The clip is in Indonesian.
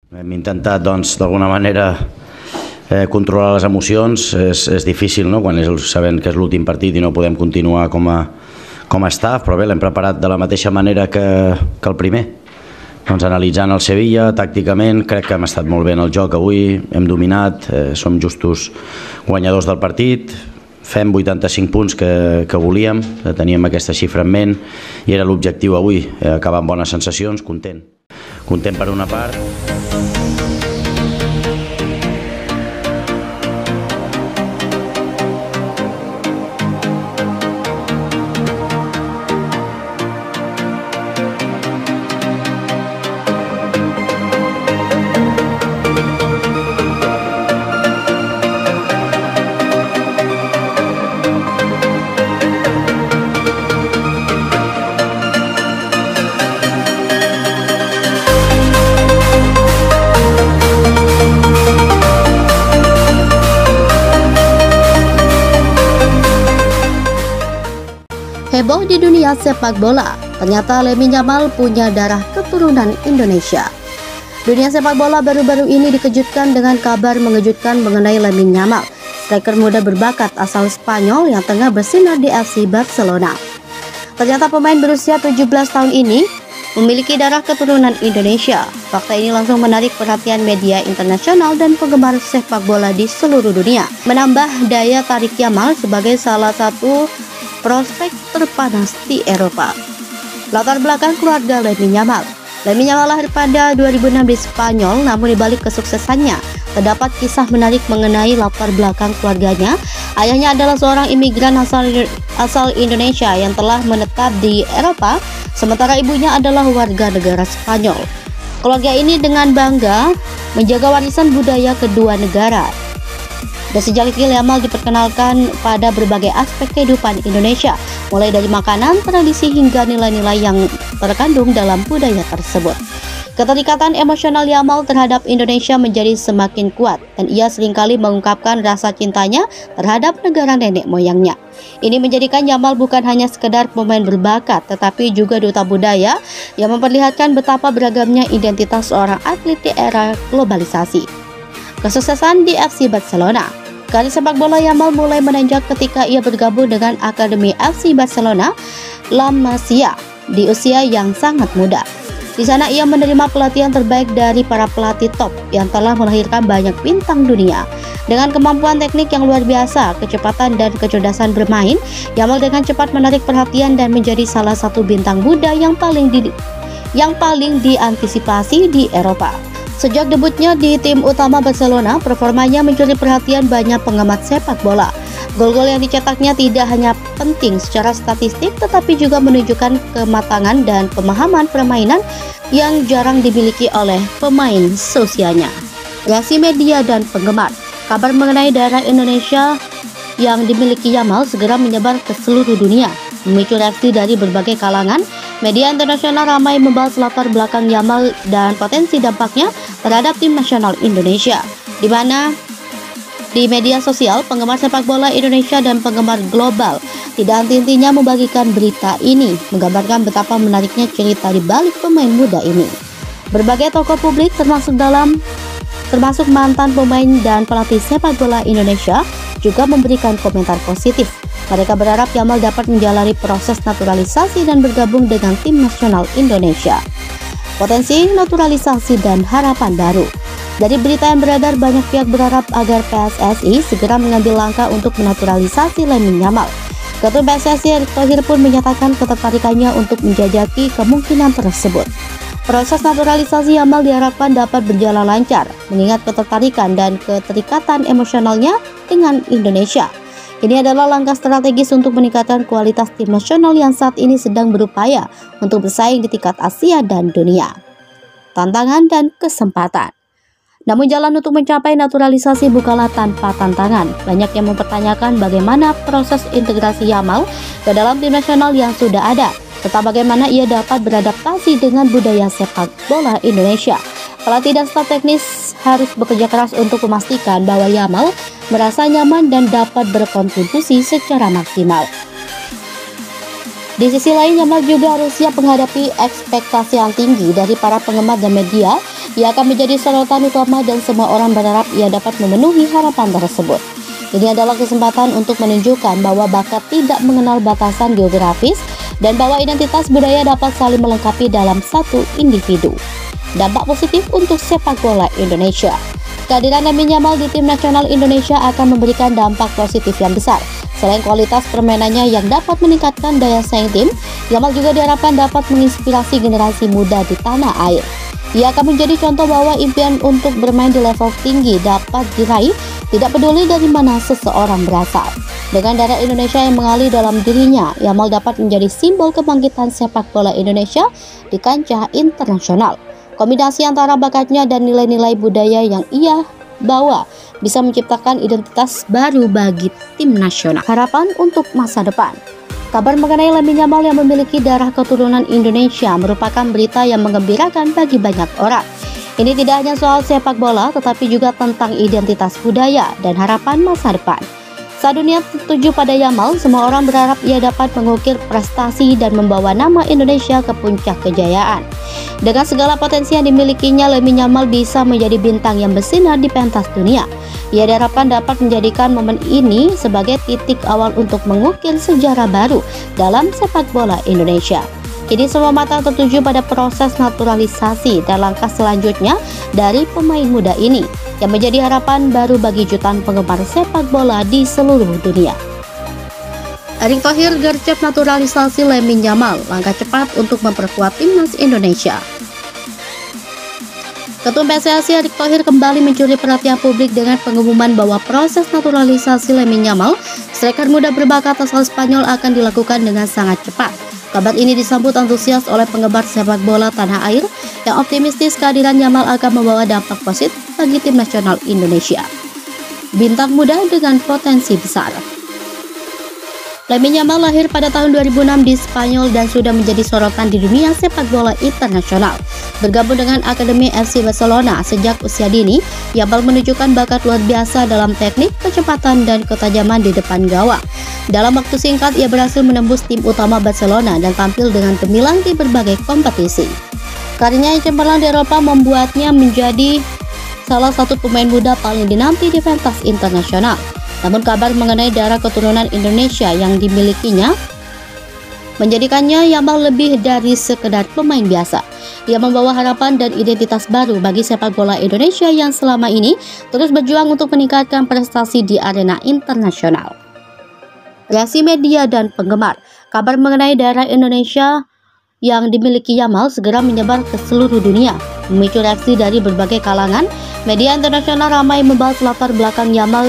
Hem intentat, doncs, d'alguna manera controlar les emocions. És difícil, no?, quan sabem que és l'últim partit i no podem continuar com a staff, però bé, l'hem preparat de la mateixa manera que el primer. Doncs analitzant el Sevilla, tàcticament, crec que hem estat molt bé en el joc avui, hem dominat, som justos guanyadors del partit, fem 85 punts que volíem, teníem aquesta xifra en ment i era l'objectiu avui, acabar amb bones sensacions, content. Content per una part. Heboh di dunia sepak bola, ternyata Lamine Yamal punya darah keturunan Indonesia. Dunia sepak bola baru-baru ini dikejutkan dengan kabar mengejutkan mengenai Lamine Yamal, striker muda berbakat asal Spanyol yang tengah bersinar di FC Barcelona. Ternyata pemain berusia 17 tahun ini memiliki darah keturunan Indonesia. Fakta ini langsung menarik perhatian media internasional dan penggemar sepak bola di seluruh dunia, menambah daya tarik Yamal sebagai salah satu prospek terpanas di Eropa. Latar belakang keluarga Lamine Yamal. Lamine Yamal lahir pada 2006 di Spanyol, namun dibalik kesuksesannya terdapat kisah menarik mengenai latar belakang keluarganya. Ayahnya adalah seorang imigran asal Indonesia yang telah menetap di Eropa, sementara ibunya adalah warga negara Spanyol. Keluarga ini dengan bangga menjaga warisan budaya kedua negara. Dan sejak kecil Yamal diperkenalkan pada berbagai aspek kehidupan Indonesia, mulai dari makanan, tradisi hingga nilai-nilai yang terkandung dalam budaya tersebut. Keterikatan emosional Yamal terhadap Indonesia menjadi semakin kuat dan ia seringkali mengungkapkan rasa cintanya terhadap negara nenek moyangnya. Ini menjadikan Yamal bukan hanya sekedar pemain berbakat, tetapi juga duta budaya yang memperlihatkan betapa beragamnya identitas seorang atlet di era globalisasi. Kesuksesan di FC Barcelona. Karir sepak bola Yamal mulai menanjak ketika ia bergabung dengan Akademi FC Barcelona La Masia di usia yang sangat muda. Di sana ia menerima pelatihan terbaik dari para pelatih top yang telah melahirkan banyak bintang dunia. Dengan kemampuan teknik yang luar biasa, kecepatan dan kecerdasan bermain, Yamal dengan cepat menarik perhatian dan menjadi salah satu bintang muda yang paling diantisipasi di Eropa. Sejak debutnya di tim utama Barcelona, performanya mencuri perhatian banyak pengamat sepak bola. Gol-gol yang dicetaknya tidak hanya penting secara statistik, tetapi juga menunjukkan kematangan dan pemahaman permainan yang jarang dimiliki oleh pemain seusianya. Reaksi media dan penggemar. Kabar mengenai daerah Indonesia yang dimiliki Yamal segera menyebar ke seluruh dunia, memicu reaksi dari berbagai kalangan. Media internasional ramai membahas latar belakang Yamal dan potensi dampaknya terhadap tim nasional Indonesia, di mana di media sosial penggemar sepak bola Indonesia dan penggemar global tidak henti-hentinya membagikan berita ini, menggambarkan betapa menariknya cerita di balik pemain muda ini. Berbagai tokoh publik termasuk mantan pemain dan pelatih sepak bola Indonesia juga memberikan komentar positif. Mereka berharap Yamal dapat menjalani proses naturalisasi dan bergabung dengan tim nasional Indonesia. Potensi naturalisasi dan harapan baru. Dari berita yang beredar, banyak pihak berharap agar PSSI segera mengambil langkah untuk menaturalisasi Lamine Yamal. Ketua PSSI Erick Thohir pun menyatakan ketertarikannya untuk menjajaki kemungkinan tersebut. Proses naturalisasi Yamal diharapkan dapat berjalan lancar, mengingat ketertarikan dan keterikatan emosionalnya dengan Indonesia. Ini adalah langkah strategis untuk meningkatkan kualitas tim nasional yang saat ini sedang berupaya untuk bersaing di tingkat Asia dan dunia. Tantangan dan kesempatan. Namun jalan untuk mencapai naturalisasi bukanlah tanpa tantangan. Banyak yang mempertanyakan bagaimana proses integrasi Yamal ke dalam tim nasional yang sudah ada, serta bagaimana ia dapat beradaptasi dengan budaya sepak bola Indonesia. Pelatih dan staf teknis harus bekerja keras untuk memastikan bahwa Yamal merasa nyaman dan dapat berkontribusi secara maksimal. Di sisi lain, Yamal juga harus siap menghadapi ekspektasi yang tinggi dari para penggemar dan media. Ia akan menjadi sorotan utama dan semua orang berharap ia dapat memenuhi harapan tersebut. Ini adalah kesempatan untuk menunjukkan bahwa bakat tidak mengenal batasan geografis dan bahwa identitas budaya dapat saling melengkapi dalam satu individu. Dampak positif untuk sepak bola Indonesia. Kehadiran Lamine Yamal di tim nasional Indonesia akan memberikan dampak positif yang besar. Selain kualitas permainannya yang dapat meningkatkan daya saing tim, Yamal juga diharapkan dapat menginspirasi generasi muda di tanah air. Ia akan menjadi contoh bahwa impian untuk bermain di level tinggi dapat diraih, tidak peduli dari mana seseorang berasal. Dengan darah Indonesia yang mengalir dalam dirinya, Yamal dapat menjadi simbol kebangkitan sepak bola Indonesia di kancah internasional. Kombinasi antara bakatnya dan nilai-nilai budaya yang ia bawa bisa menciptakan identitas baru bagi tim nasional. Harapan untuk masa depan. Kabar mengenai Lamine Yamal yang memiliki darah keturunan Indonesia merupakan berita yang menggembirakan bagi banyak orang. Ini tidak hanya soal sepak bola, tetapi juga tentang identitas budaya dan harapan masa depan. Saat dunia tertuju pada Yamal, semua orang berharap ia dapat mengukir prestasi dan membawa nama Indonesia ke puncak kejayaan. Dengan segala potensi yang dimilikinya, Lamine Yamal bisa menjadi bintang yang bersinar di pentas dunia. Ia diharapkan dapat menjadikan momen ini sebagai titik awal untuk mengukir sejarah baru dalam sepak bola Indonesia. Kini semua mata tertuju pada proses naturalisasi dan langkah selanjutnya dari pemain muda ini, yang menjadi harapan baru bagi jutaan penggemar sepak bola di seluruh dunia. Erick Thohir gercep naturalisasi Lamine Yamal, langkah cepat untuk memperkuat timnas Indonesia. Ketua PSSI Erick Thohir kembali mencuri perhatian publik dengan pengumuman bahwa proses naturalisasi Lamine Yamal, striker muda berbakat asal Spanyol, akan dilakukan dengan sangat cepat. Kabar ini disambut antusias oleh penggemar sepak bola tanah air yang optimistis kehadiran Yamal akan membawa dampak positif bagi tim nasional Indonesia. Bintang muda dengan potensi besar. Lamine Yamal lahir pada tahun 2006 di Spanyol dan sudah menjadi sorotan di dunia sepak bola internasional. Bergabung dengan Akademi FC Barcelona sejak usia dini, Yamal menunjukkan bakat luar biasa dalam teknik, kecepatan, dan ketajaman di depan gawang. Dalam waktu singkat, ia berhasil menembus tim utama Barcelona dan tampil dengan gemilang di berbagai kompetisi. Karirnya yang cemerlang di Eropa membuatnya menjadi salah satu pemain muda paling dinanti di pentas internasional. Namun kabar mengenai darah keturunan Indonesia yang dimilikinya menjadikannya Yamal lebih dari sekedar pemain biasa. Ia membawa harapan dan identitas baru bagi sepak bola Indonesia yang selama ini terus berjuang untuk meningkatkan prestasi di arena internasional. Reaksi media dan penggemar. Kabar mengenai darah Indonesia yang dimiliki Yamal segera menyebar ke seluruh dunia, memicu reaksi dari berbagai kalangan. Media internasional ramai membahas latar belakang Yamal